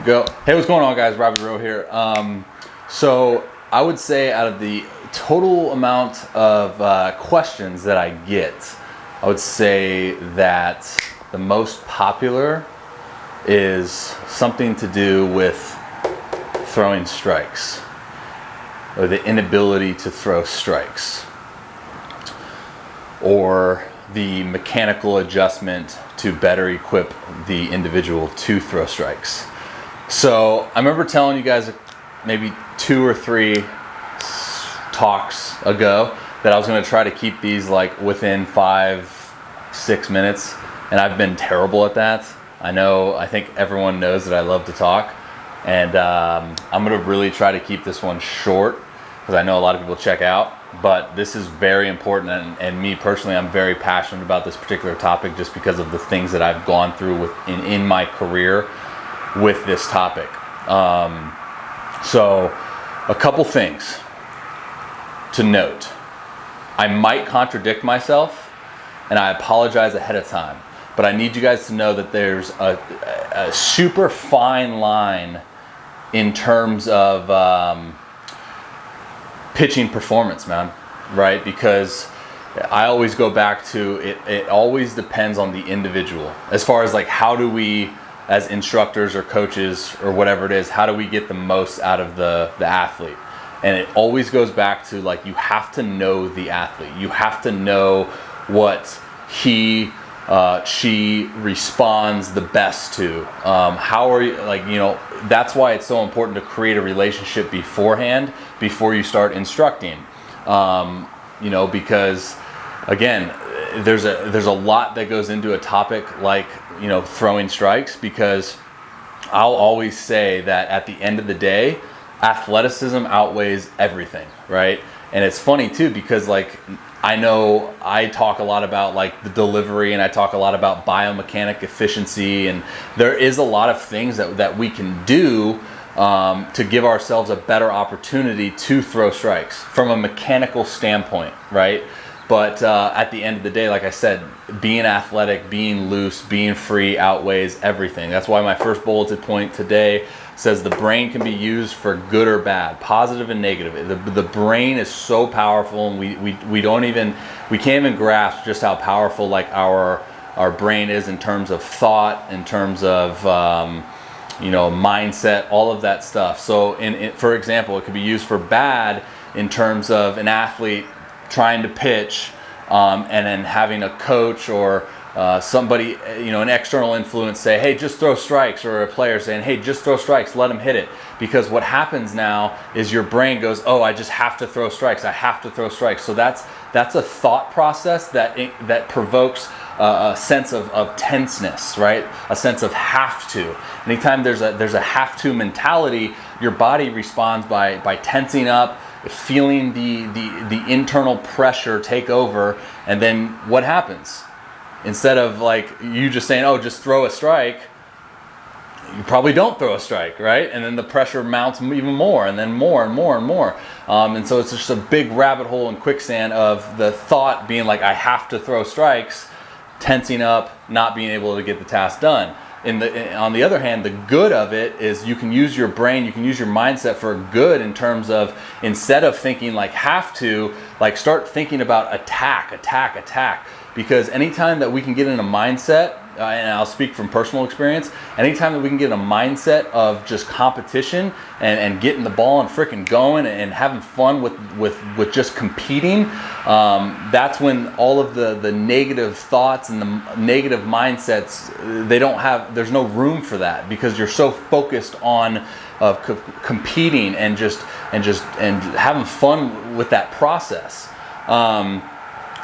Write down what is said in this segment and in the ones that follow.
Go. Hey, what's going on, guys? Robby here. So I would say out of the total amount of questions that I get, I would say that the most popular is something to do with throwing strikes, or the inability to throw strikes, or the mechanical adjustment to better equip the individual to throw strikes. So I remember telling you guys maybe 2 or 3 talks ago that I was going to try to keep these like within 5-6 minutes, and I've been terrible at that. I think everyone knows that I love to talk, and I'm going to really try to keep this one short because I know a lot of people check out, but this is very important, and me personally, I'm very passionate about this particular topic just because of the things that I've gone through in my career with this topic. So a couple things to note. I might contradict myself, and I apologize ahead of time, but I need you guys to know that there's a super fine line in terms of pitching performance, man, right? Because I always go back to it always depends on the individual. As far as like, how do we, as instructors or coaches or whatever it is, how do we get the most out of the athlete? And it always goes back to, like, you have to know the athlete. You have to know what she responds the best to. How are you, like, you know, that's why it's so important to create a relationship beforehand, before you start instructing. You know, because again, there's a lot that goes into a topic like, you know, throwing strikes, because I'll always say that at the end of the day, athleticism outweighs everything, right? And it's funny too, because like, I know I talk a lot about like the delivery, and I talk a lot about biomechanic efficiency, and there is a lot of things that we can do to give ourselves a better opportunity to throw strikes from a mechanical standpoint, right? But at the end of the day, like I said, being athletic, being loose, being free outweighs everything. That's why my first bulleted point today says the brain can be used for good or bad, positive and negative. The brain is so powerful, and we can't even grasp just how powerful like our brain is in terms of thought, in terms of you know, mindset, all of that stuff. So for example, it could be used for bad in terms of an athlete trying to pitch, and then having a coach or somebody, you know, an external influence say, hey, just throw strikes, or a player saying, hey, just throw strikes, let him hit it. Because what happens now is your brain goes, oh, I just have to throw strikes, I have to throw strikes. So that's a thought process that provokes a sense of tenseness, right? A sense of have to. Anytime there's a have to mentality, your body responds by tensing up, feeling the internal pressure take over, and then what happens? Instead of like you just saying, oh, just throw a strike, you probably don't throw a strike, right? And then the pressure mounts even more, and then more and more and more. And so it's just a big rabbit hole and quicksand of the thought being like, I have to throw strikes, tensing up, not being able to get the task done. On the other hand, the good of it is you can use your brain, you can use your mindset for good, in terms of, instead of thinking like have to, like start thinking about attack. Because anytime that we can get in a mindset, and I'll speak from personal experience, anytime that we can get in a mindset of just competition and getting the ball and freaking going and having fun with just competing, that's when all of the negative thoughts and the negative mindsets, there's no room for that, because you're so focused on competing and having fun with that process.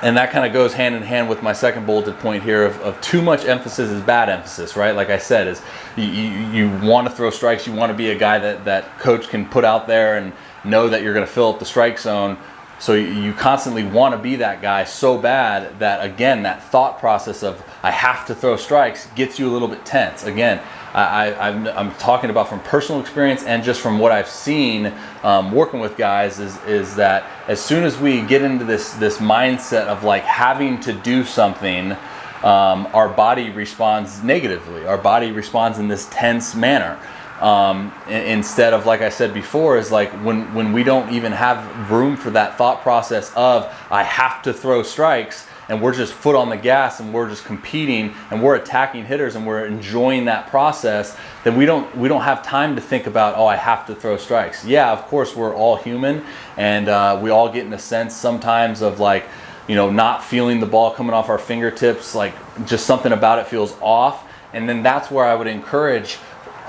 And that kind of goes hand in hand with my second bulleted point here of too much emphasis is bad emphasis, right? Like I said, is you want to throw strikes, you want to be a guy that coach can put out there and know that you're going to fill up the strike zone. So you constantly want to be that guy so bad that, again, that thought process of I have to throw strikes gets you a little bit tense. Again, I'm talking about from personal experience and just from what I've seen working with guys is that as soon as we get into this mindset of like having to do something, our body responds negatively. Our body responds in this tense manner. instead of, like I said before, is like when we don't even have room for that thought process of I have to throw strikes, and we're just foot on the gas and we're just competing and we're attacking hitters and we're enjoying that process, then we don't have time to think about, oh, I have to throw strikes. Yeah, of course, we're all human, and we all get in a sense sometimes of like, you know, not feeling the ball coming off our fingertips, like just something about it feels off. And then that's where I would encourage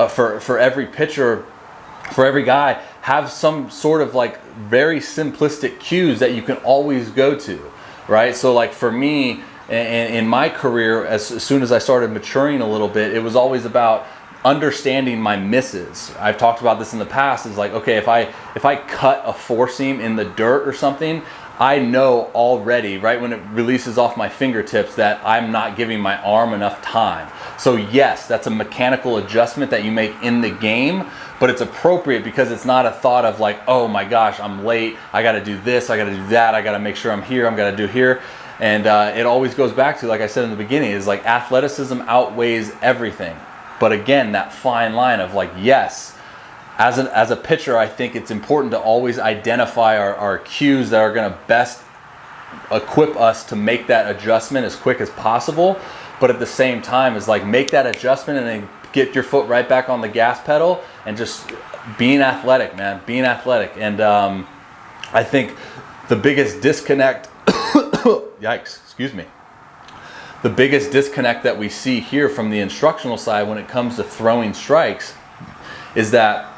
for every pitcher, for every guy, have some sort of like very simplistic cues that you can always go to, right? So like for me, in my career, as soon as I started maturing a little bit, it was always about understanding my misses. I've talked about this in the past. Is like, okay, if I cut a four seam in the dirt or something, I know already, right when it releases off my fingertips, that I'm not giving my arm enough time. So yes, that's a mechanical adjustment that you make in the game, but it's appropriate because it's not a thought of like, oh my gosh, I'm late, I got to do this, I got to do that, I got to make sure I'm here, I'm got to do here. And it always goes back to, like I said in the beginning, is like athleticism outweighs everything. But again, that fine line of like, yes, as a pitcher, I think it's important to always identify our cues that are going to best equip us to make that adjustment as quick as possible. But at the same time, is like make that adjustment and then get your foot right back on the gas pedal and just being athletic, man, being athletic. And I think the biggest disconnect, yikes, excuse me. The biggest disconnect that we see here from the instructional side when it comes to throwing strikes is that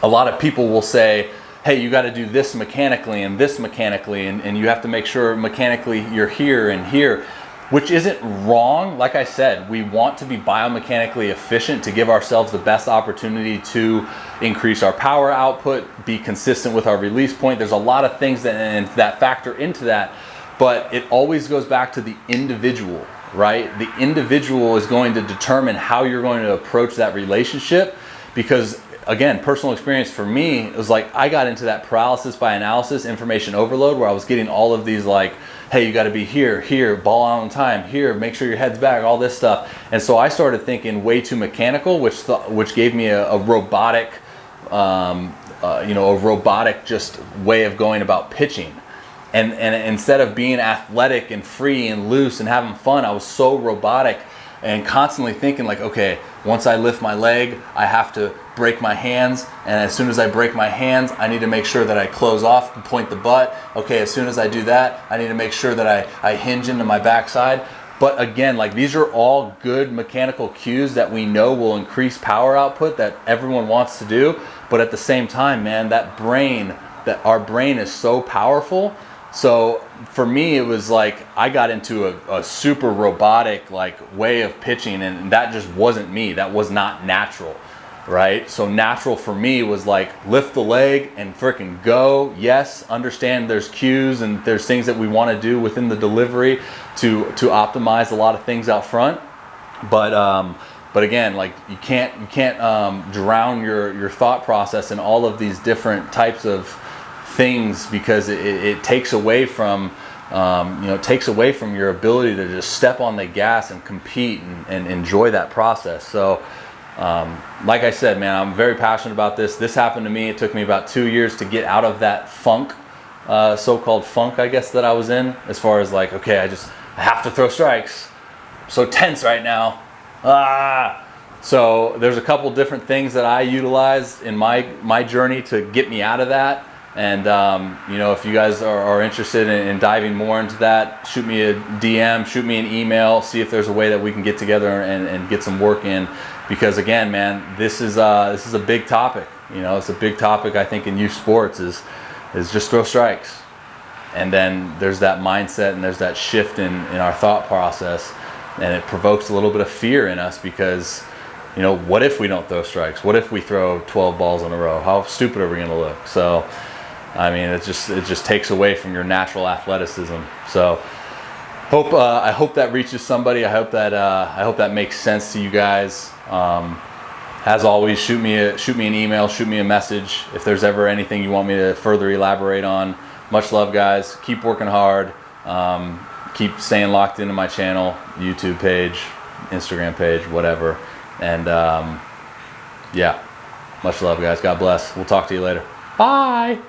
a lot of people will say, hey, you got to do this mechanically and this mechanically, and you have to make sure mechanically you're here and here, which isn't wrong. Like I said, we want to be biomechanically efficient to give ourselves the best opportunity to increase our power output, be consistent with our release point. There's a lot of things that factor into that, but it always goes back to the individual, right? The individual is going to determine how you're going to approach that relationship, because again, personal experience for me, it was like I got into that paralysis by analysis, information overload, where I was getting all of these like, hey, you got to be here, ball on time, here, make sure your head's back, all this stuff. And so I started thinking way too mechanical, which gave me a robotic, a robotic just way of going about pitching. And instead of being athletic and free and loose and having fun, I was so robotic and constantly thinking like, okay, once I lift my leg, I have to break my hands, and as soon as I break my hands, I need to make sure that I close off and point the butt. Okay, as soon as I do that, I need to make sure that I hinge into my backside. But again, like these are all good mechanical cues that we know will increase power output, that everyone wants to do. But at the same time, man, that our brain is so powerful. So for me, it was like I got into a super robotic like way of pitching, and that just wasn't me. That was not natural, right? So natural for me was like lift the leg and freaking go. Yes, understand there's cues and there's things that we want to do within the delivery to optimize a lot of things out front. But again, like you can't drown your thought process in all of these different types of things, because it takes away from your ability to just step on the gas and compete and enjoy that process. So like I said, man, I'm very passionate about this. This happened to me. It took me about 2 years to get out of that funk, so-called funk, I guess, that I was in, as far as like, okay, I have to throw strikes. I'm so tense right now. So there's a couple different things that I utilized in my journey to get me out of that. And if you guys are interested in diving more into that, shoot me a DM, shoot me an email, see if there's a way that we can get together and get some work in. Because again, man, this is a big topic. It's a big topic, I think, in youth sports is just throw strikes. And then there's that mindset and there's that shift in our thought process, and it provokes a little bit of fear in us, because what if we don't throw strikes? What if we throw 12 balls in a row? How stupid are we going to look? So I mean, it just takes away from your natural athleticism. So I hope that reaches somebody. I hope that makes sense to you guys. As always, shoot me an email, shoot me a message if there's ever anything you want me to further elaborate on. Much love, guys. Keep working hard. Keep staying locked into my channel, YouTube page, Instagram page, whatever. And yeah. Much love, guys. God bless. We'll talk to you later. Bye.